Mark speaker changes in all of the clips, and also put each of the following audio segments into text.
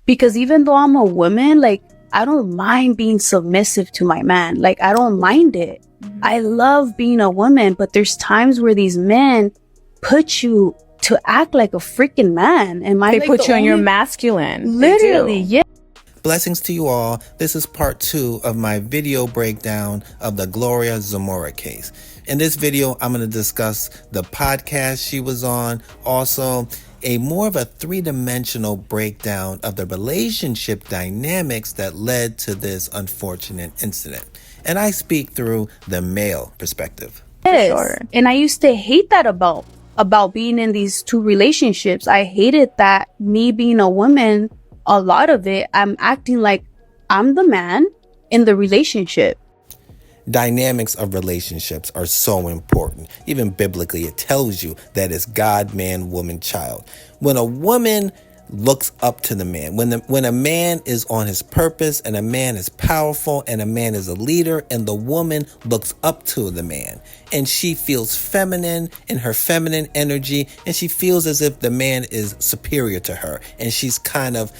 Speaker 1: Because even though I'm a woman, like, I don't mind being submissive to my man. Like, I don't mind it. I love being a woman, but there's times where these men put you to act like a freaking man. And
Speaker 2: they put you on your masculine.
Speaker 1: Literally, yeah.
Speaker 3: Blessings to you all. This is part 2 of my video breakdown of the Gloria Zamora case. In this video, I'm going to discuss the podcast she was on, also a more of a 3-dimensional breakdown of the relationship dynamics that led to this unfortunate incident. And I speak through the male perspective.
Speaker 1: Yes. Sure. And I used to hate that about being in these 2 relationships. I hated that me being a woman, a lot of it, I'm acting like I'm the man in the relationship.
Speaker 3: Dynamics of relationships are so important. Even biblically, it tells you that it's God, man, woman, child. When a woman looks up to the man, when a man is on his purpose and a man is powerful and a man is a leader and the woman looks up to the man and she feels feminine in her feminine energy and she feels as if the man is superior to her and she's kind of,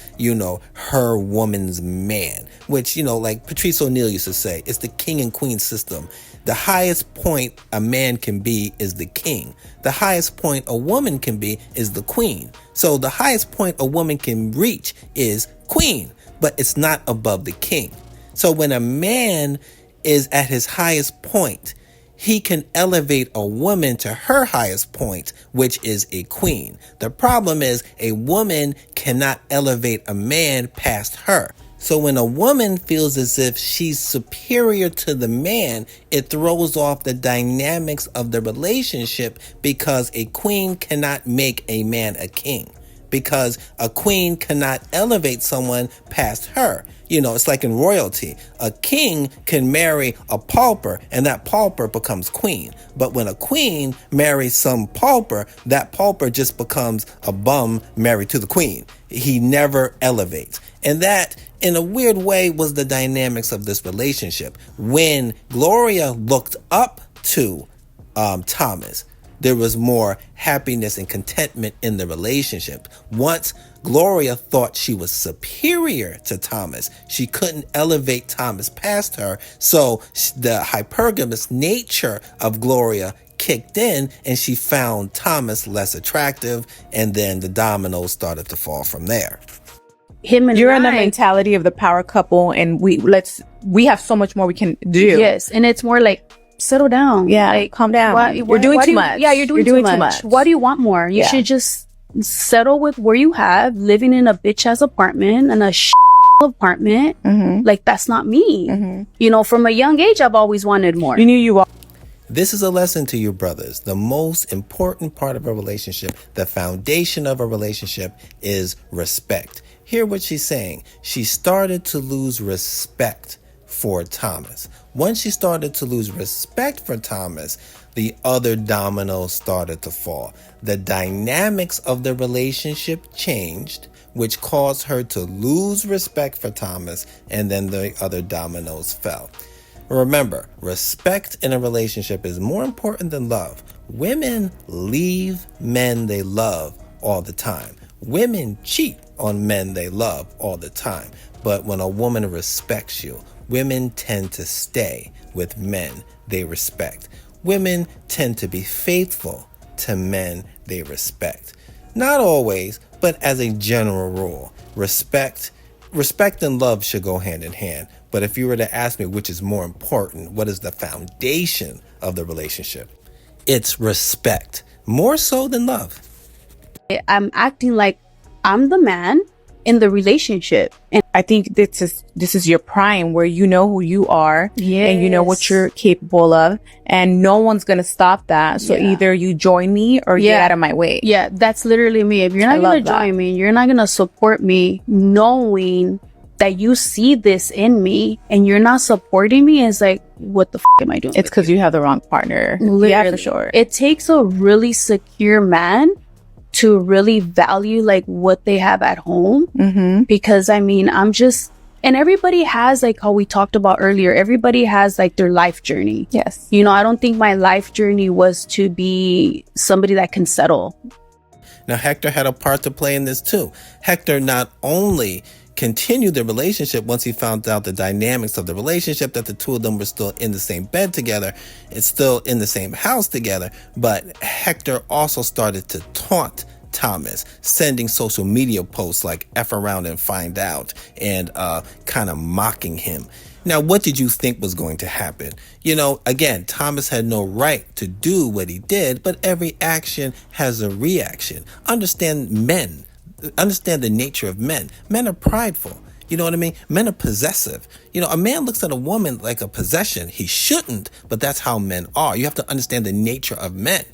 Speaker 3: her woman's man, which, like Patrice O'Neal used to say, it's the king and queen system. The highest point a man can be is the king. The highest point a woman can be is the queen. So the highest point a woman can reach is queen, but it's not above the king. So when a man is at his highest point, he can elevate a woman to her highest point, which is a queen. The problem is a woman cannot elevate a man past her. So when a woman feels as if she's superior to the man, it throws off the dynamics of the relationship because a queen cannot make a man a king. Because a queen cannot elevate someone past her. It's like in royalty. A king can marry a pauper and that pauper becomes queen. But when a queen marries some pauper, that pauper just becomes a bum married to the queen. He never elevates. And that, in a weird way, was the dynamics of this relationship. When Gloria looked up to Thomas, there was more happiness and contentment in the relationship. Once Gloria thought she was superior to Thomas, she couldn't elevate Thomas past her. So the hypergamous nature of Gloria kicked in and she found Thomas less attractive. And then the dominoes started to fall from there.
Speaker 2: You're in the mentality of the power couple and we have so much more we can do.
Speaker 1: Yes. And it's more like, settle down.
Speaker 2: Yeah, like, calm down. You're doing too much.
Speaker 1: Yeah, you're doing too much. Why do you want more? You should just settle with where you have, living in a bitch-ass apartment and a apartment. Mm-hmm. Like, that's not me. Mm-hmm. From a young age, I've always wanted more.
Speaker 2: You knew you were.
Speaker 3: This is a lesson to you brothers. The most important part of a relationship, the foundation of a relationship, is respect. Hear what she's saying. She started to lose respect for Thomas. Once she started to lose respect for Thomas, the other dominoes started to fall. The dynamics of the relationship changed, which caused her to lose respect for Thomas, and then the other dominoes fell. Remember, respect in a relationship is more important than love. Women leave men they love all the time. Women cheat on men they love all the time. But when a woman respects you, women tend to stay with men they respect. Women tend to be faithful to men they respect. Not always, but as a general rule, respect and love should go hand in hand. But if you were to ask me which is more important, what is the foundation of the relationship? It's respect, more so than love.
Speaker 1: I'm acting like I'm the man in the relationship. And
Speaker 2: I think this is your prime where you know who you are.
Speaker 1: Yes.
Speaker 2: And you know what you're capable of and no one's going to stop that. So either you join me or get out of my way.
Speaker 1: Yeah, that's literally me. If you're not going to join me, you're not going to support me knowing that you see this in me and you're not supporting me, it's like, what the am I doing?
Speaker 2: It's because you have the wrong partner.
Speaker 1: Literally.
Speaker 2: Yeah, for sure.
Speaker 1: It takes a really secure man to really value like what they have at home. Mm-hmm. Because I'm just, and everybody has, like how we talked about earlier, everybody has like their life journey.
Speaker 2: Yes.
Speaker 1: I don't think my life journey was to be somebody that can settle.
Speaker 3: Now, Hector had a part to play in this too. Hector not only continued the relationship once he found out the dynamics of the relationship, that the two of them were still in the same bed together, it's still in the same house together, but Hector also started to taunt Thomas, sending social media posts like F around and find out, and kind of mocking him. Now, what did you think was going to happen? You know, again, Thomas had no right to do what he did, but every action has a reaction. Understand the nature of men. Men are prideful. You know what I mean? Men are possessive. You know, a man looks at a woman like a possession. He shouldn't, but that's how men are. You have to understand the nature of men.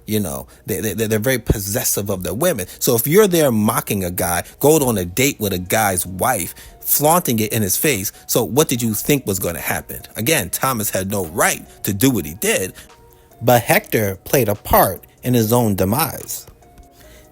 Speaker 3: You know, they're very possessive of their women. So if you're there mocking a guy, going on a date with a guy's wife, flaunting it in his face, so what did you think was going to happen? Again, Thomas had no right to do what he did, but Hector played a part in his own demise.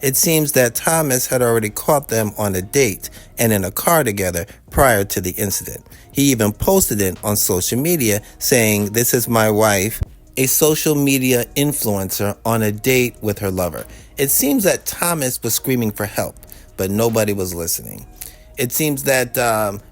Speaker 3: It seems that Thomas had already caught them on a date and in a car together prior to the incident. He even posted it on social media saying, "This is my wife, a social media influencer on a date with her lover." It seems that Thomas was screaming for help, but nobody was listening. It seems that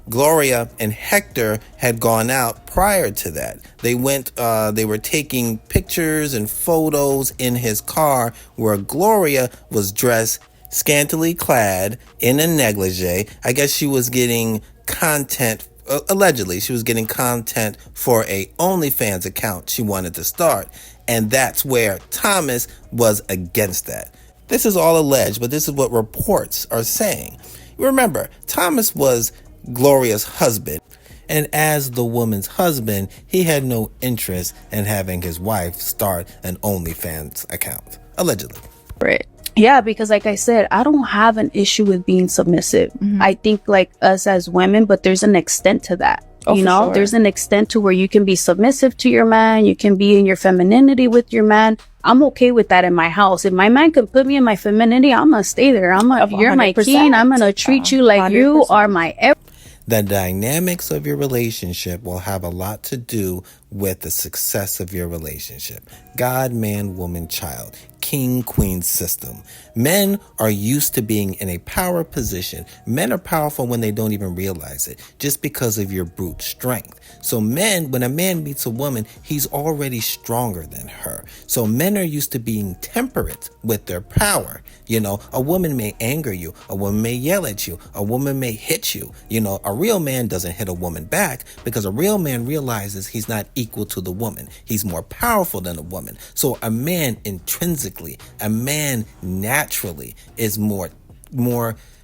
Speaker 3: Gloria and Hector had gone out prior to that. They were taking pictures and photos in his car where Gloria was dressed scantily clad in a negligee. I guess she was getting content. Allegedly, she was getting content for a OnlyFans account she wanted to start. And that's where Thomas was against that. This is all alleged, but this is what reports are saying. Remember, Thomas was Gloria's husband. And as the woman's husband, he had no interest in having his wife start an OnlyFans account. Allegedly.
Speaker 1: Right. Yeah, because like I said, I don't have an issue with being submissive. I think like us as women, but there's an extent to that. You know, sure. There's an extent to where you can be submissive to your man. You can be in your femininity with your man. I'm okay with that in my house. If my man can put me in my femininity, I'm going to stay there. You're my king. I'm going to treat you like 100%. You are my everything.
Speaker 3: The dynamics of your relationship will have a lot to do with the success of your relationship. God, man, woman, child. King, queen system. Men are used to being in a power position. Men are powerful when they don't even realize it, just because of your brute strength. So when a man meets a woman, he's already stronger than her. So men are used to being temperate with their power. You know, a woman may anger you. A woman may yell at you. A woman may hit you. You know, a real man doesn't hit a woman back because a real man realizes he's not equal to the woman. He's more powerful than a woman. So a man intrinsically, a man naturally is more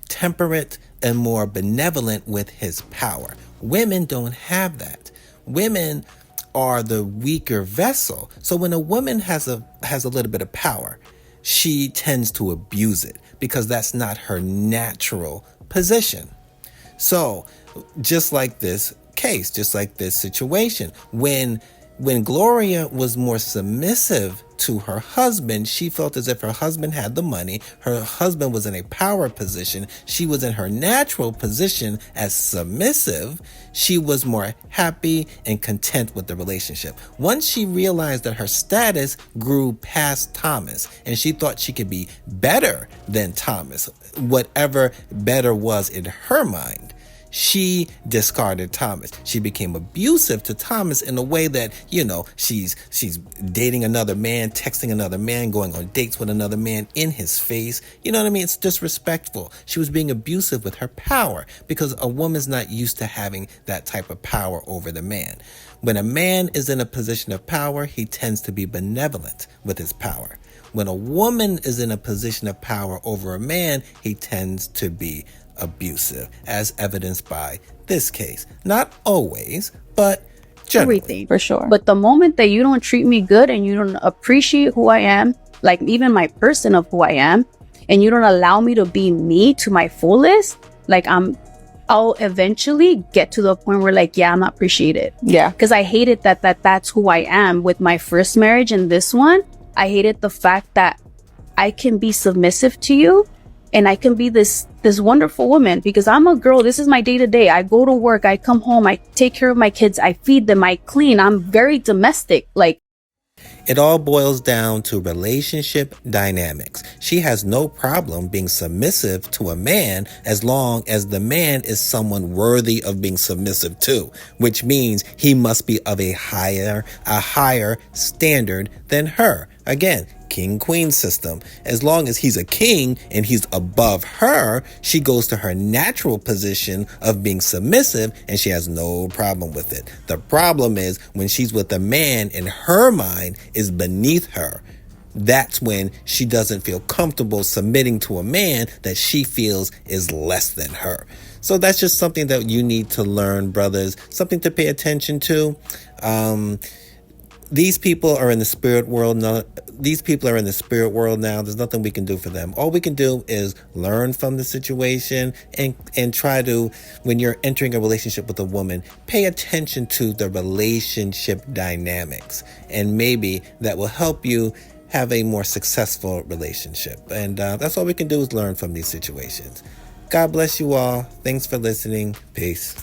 Speaker 3: temperate and more benevolent with his power. Women don't have that. Women are the weaker vessel. So when a woman has a little bit of power, she tends to abuse it because that's not her natural position. So just like this case, just like this situation, when Gloria was more submissive to her husband, she felt as if her husband had the money. Her husband was in a power position. She was in her natural position as submissive. She was more happy and content with the relationship. Once she realized that her status grew past Thomas and she thought she could be better than Thomas, whatever better was in her mind, she discarded Thomas. She became abusive to Thomas in a way that, you know, she's dating another man, texting another man, going on dates with another man in his face. You know what I mean? It's disrespectful. She was being abusive with her power because a woman's not used to having that type of power over the man. When a man is in a position of power, he tends to be benevolent with his power. When a woman is in a position of power over a man, he tends to be abusive, as evidenced by this case. Not always, but generally.
Speaker 1: Everything, for sure. But the moment that you don't treat me good and you don't appreciate who I am, like even my person of who I am, and you don't allow me to be me to my fullest, like I'll eventually get to the point where like, yeah, I'm not appreciated.
Speaker 2: Yeah.
Speaker 1: Because I hated that's who I am with my first marriage and this one. I hated the fact that I can be submissive to you and I can be this wonderful woman because I'm a girl. This is my day to day. I go to work. I come home. I take care of my kids. I feed them. I clean. I'm very domestic. Like,
Speaker 3: It all boils down to relationship dynamics. She has no problem being submissive to a man as long as the man is someone worthy of being submissive to, which means he must be of a higher standard than her. Again, king-queen system. As long as he's a king and he's above her, she goes to her natural position of being submissive and she has no problem with it. The problem is when she's with a man and her mind is beneath her. That's when she doesn't feel comfortable submitting to a man that she feels is less than her. So that's just something that you need to learn, brothers, something to pay attention to. These people are in the spirit world now. There's nothing we can do for them. All we can do is learn from the situation and try to, when you're entering a relationship with a woman, pay attention to the relationship dynamics. And maybe that will help you have a more successful relationship. And that's all we can do is learn from these situations. God bless you all. Thanks for listening. Peace.